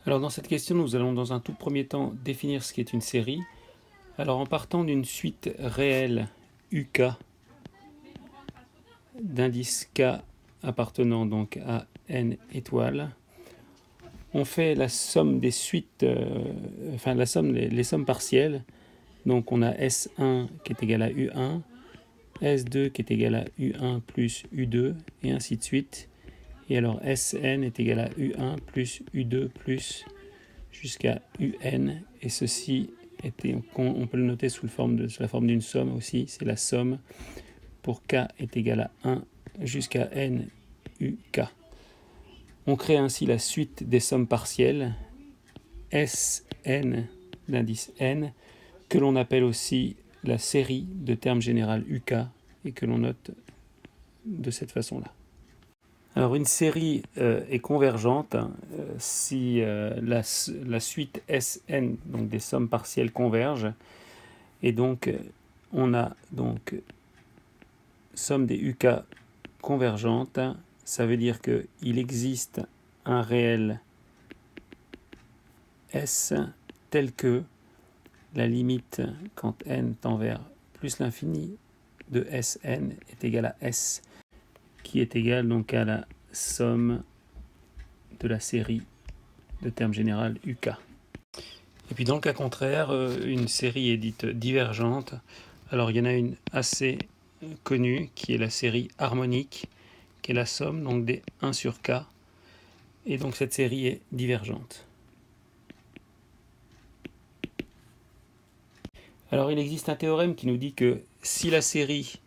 Alors dans cette question, nous allons dans un tout premier temps définir ce qu'est une série. Alors en partant d'une suite réelle UK d'indices K appartenant donc à n étoiles, on fait la somme des suites, les sommes partielles. Donc on a S1 qui est égal à U1, S2 qui est égal à U1 plus U2, et ainsi de suite. Et alors Sn est égal à U1 plus U2 plus jusqu'à UN, et ceci on peut le noter sous la forme d'une somme aussi, c'est la somme pour k est égal à 1 jusqu'à n uk. On crée ainsi la suite des sommes partielles Sn d'indice n, que l'on appelle aussi la série de termes général uk, et que l'on note de cette façon-là. Alors une série est convergente si la suite Sn, donc des sommes partielles, convergent, et donc on a donc somme des UK convergentes. Ça veut dire qu'il existe un réel S tel que la limite quand n tend vers plus l'infini de Sn est égale à S, qui est égale donc à la somme de la série de termes général UK. Et puis dans le cas contraire, une série est dite divergente. Alors il y en a une assez connue qui est la série harmonique, qui est la somme donc des 1 sur K. Et donc cette série est divergente. Alors il existe un théorème qui nous dit que si la série,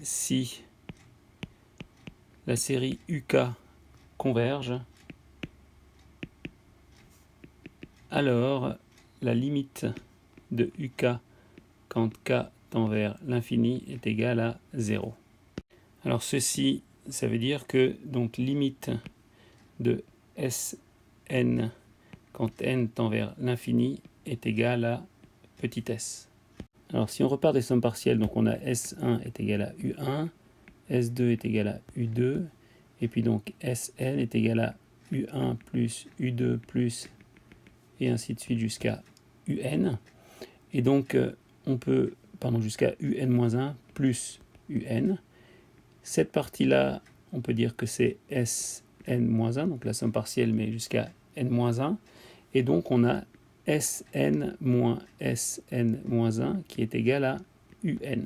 si la série UK converge, alors la limite de UK quand K tend vers l'infini est égale à 0. Alors ceci, ça veut dire que donc limite de Sn quand n tend vers l'infini est égale à petit s. Alors si on repart des sommes partielles, donc on a S1 est égal à U1, S2 est égal à U2, et puis donc Sn est égal à U1 plus U2 plus, et ainsi de suite jusqu'à UN. Et donc on peut, jusqu'à UN-1 plus UN. Cette partie-là, on peut dire que c'est Sn-1, donc la somme partielle, mais jusqu'à n-1. Et donc on a Sn moins Sn-1 qui est égal à UN.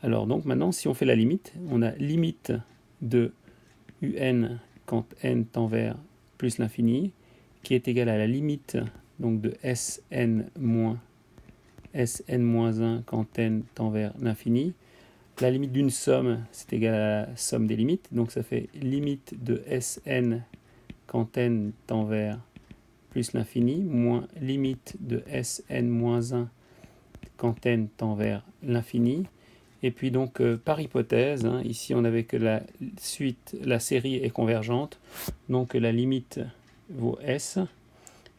Alors donc maintenant, si on fait la limite, on a limite de UN quand n tend vers plus l'infini, qui est égale à la limite donc de Sn moins Sn-1 quand n tend vers l'infini. La limite d'une somme, c'est égal à la somme des limites, donc ça fait limite de Sn quand n tend vers plus l'infini, moins limite de Sn-1 quand n tend vers l'infini. Et puis donc par hypothèse, ici on avait que la série est convergente, donc la limite vaut S,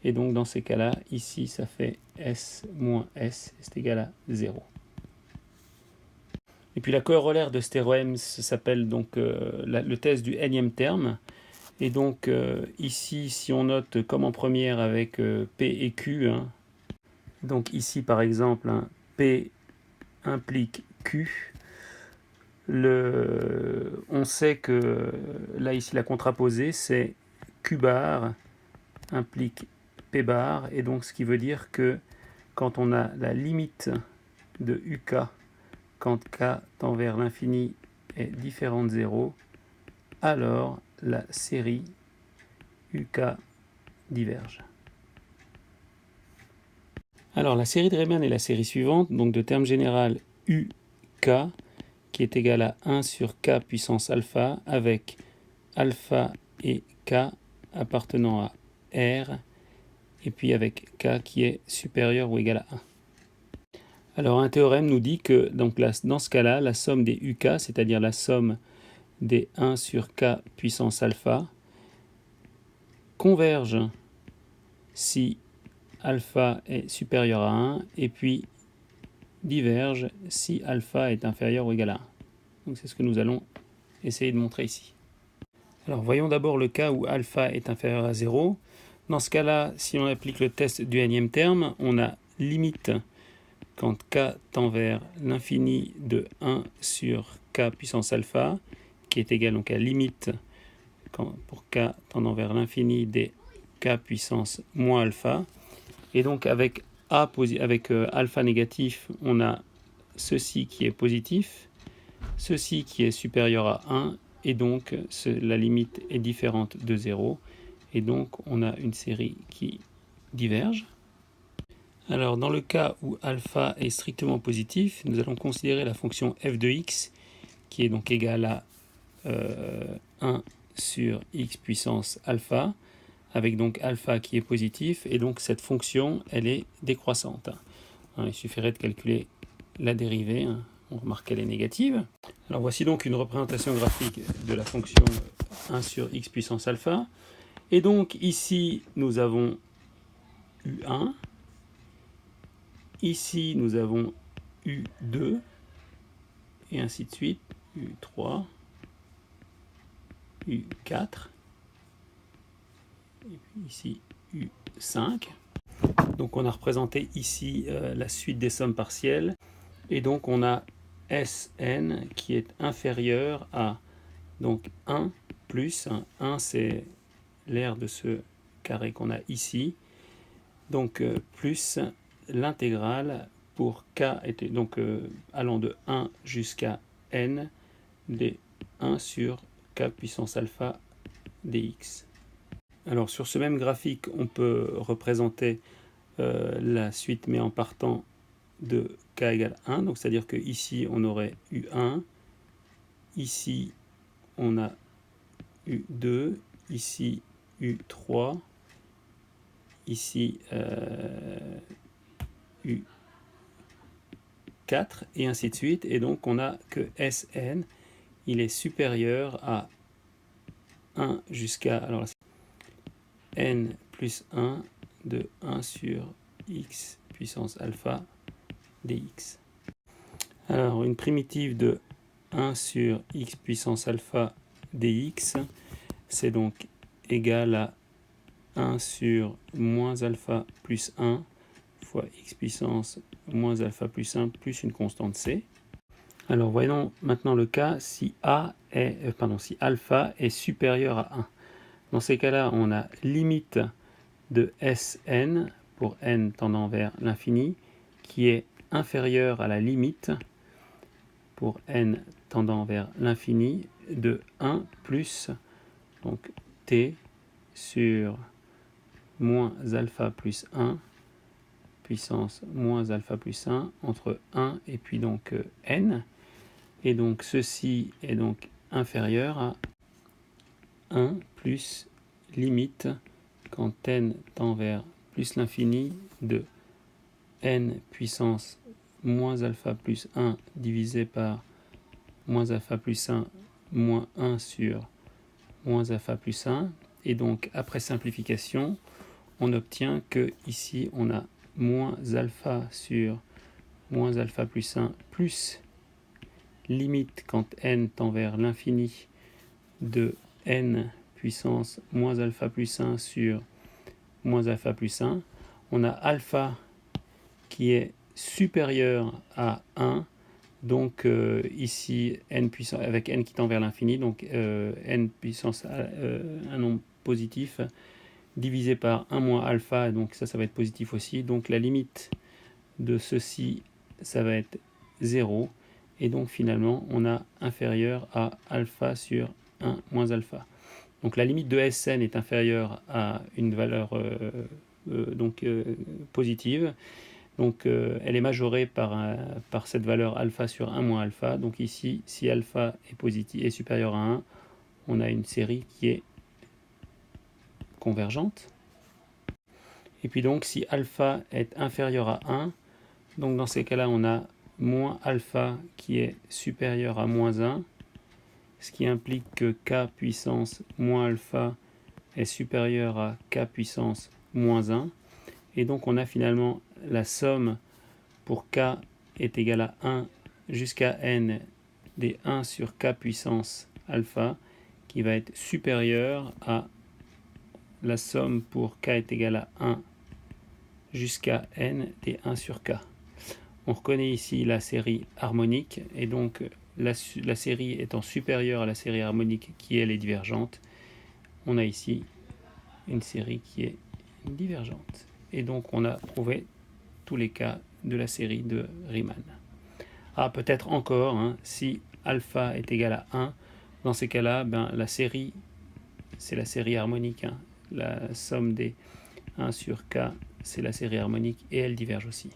et donc dans ces cas-là, ici ça fait S moins S, c'est égal à 0. Et puis la corollaire de ce théorème s'appelle donc le test du nème terme. Et donc ici, si on note comme en première avec P et Q, donc ici par exemple, P implique Q, on sait que là ici la contraposée c'est Q bar implique P bar, et donc ce qui veut dire que quand on a la limite de UK quand K tend vers l'infini est différent de 0, alors la série UK diverge. Alors la série de Riemann est la série suivante, donc de terme général UK, qui est égal à 1 sur K puissance alpha, avec alpha et K appartenant à R, et puis avec K qui est supérieur ou égal à 1. Alors un théorème nous dit que donc dans ce cas-là, la somme des UK, c'est-à-dire la somme des 1 sur K puissance alpha, converge si alpha est supérieur à 1, et puis diverge si alpha est inférieur ou égal à 1. Donc c'est ce que nous allons essayer de montrer ici. Alors voyons d'abord le cas où alpha est inférieur à 0. Dans ce cas-là, si on applique le test du nth terme, on a limite quand k tend vers l'infini de 1 sur k puissance alpha, qui est égal donc à limite pour k tendant vers l'infini des k puissance moins alpha. Et donc avec alpha négatif, on a ceci qui est positif, ceci qui est supérieur à 1, et donc la limite est différente de 0, et donc on a une série qui diverge. Alors dans le cas où alpha est strictement positif, nous allons considérer la fonction f de x, qui est donc égale à 1 sur x puissance alpha, avec donc alpha qui est positif, et donc cette fonction, elle est décroissante. Il suffirait de calculer la dérivée, on remarque qu'elle est négative. Alors voici donc une représentation graphique de la fonction 1 sur x puissance alpha. Et donc ici, nous avons U1, ici nous avons U2, et ainsi de suite, U3, U4, et puis ici U5. Donc on a représenté ici la suite des sommes partielles, et donc on a Sn qui est inférieur à donc 1 plus 1 c'est l'aire de ce carré qu'on a ici, donc plus l'intégrale pour k était donc allant de 1 jusqu'à n des 1 sur k puissance alpha dx. Alors sur ce même graphique, on peut représenter la suite mais en partant de k égale 1, donc c'est-à-dire que ici on aurait U1, ici on a U2, ici U3, ici U4, et ainsi de suite, et donc on a que Sn, il est supérieur à 1 jusqu'à, alors n plus 1 de 1 sur x puissance alpha dx. Alors une primitive de 1 sur x puissance alpha dx, c'est donc égal à 1 sur moins alpha plus 1 fois x puissance moins alpha plus 1 plus une constante c. Alors voyons maintenant le cas si si alpha est supérieur à 1. Dans ces cas-là, on a limite de Sn pour n tendant vers l'infini qui est inférieure à la limite pour n tendant vers l'infini de 1 plus donc t sur moins alpha plus 1 puissance moins alpha plus 1 entre 1 et puis donc n, et donc ceci est donc inférieur à 1 plus limite quand n tend vers plus l'infini de n puissance moins alpha plus 1 divisé par moins alpha plus 1 moins 1 sur moins alpha plus 1, et donc après simplification on obtient que ici on a moins alpha sur moins alpha plus 1 plus limite quand n tend vers l'infini de n puissance moins alpha plus 1 sur moins alpha plus 1. On a alpha qui est supérieur à 1, donc ici n puissance, avec n qui tend vers l'infini, donc n puissance un nombre positif divisé par 1 moins alpha, donc ça va être positif aussi, donc la limite de ceci ça va être 0, et donc finalement on a inférieur à alpha sur 1 moins alpha. Donc la limite de Sn est inférieure à une valeur positive, donc elle est majorée par cette valeur alpha sur 1 moins alpha, donc ici si alpha est positif est supérieur à 1, on a une série qui est convergente. Et puis donc si alpha est inférieur à 1, donc dans ces cas-là on a moins alpha qui est supérieur à moins 1, ce qui implique que k puissance moins alpha est supérieur à k puissance moins 1, et donc on a finalement la somme pour k est égale à 1 jusqu'à n des 1 sur k puissance alpha, qui va être supérieur à la somme pour k est égal à 1 jusqu'à n des 1 sur k. On reconnaît ici la série harmonique, et donc la série étant supérieure à la série harmonique qui elle est divergente, on a ici une série qui est divergente. Et donc on a prouvé tous les cas de la série de Riemann. Ah, peut-être encore, hein, si alpha est égal à 1, dans ces cas-là, la série, c'est la série harmonique. Hein. La somme des 1 sur k, c'est la série harmonique et elle diverge aussi.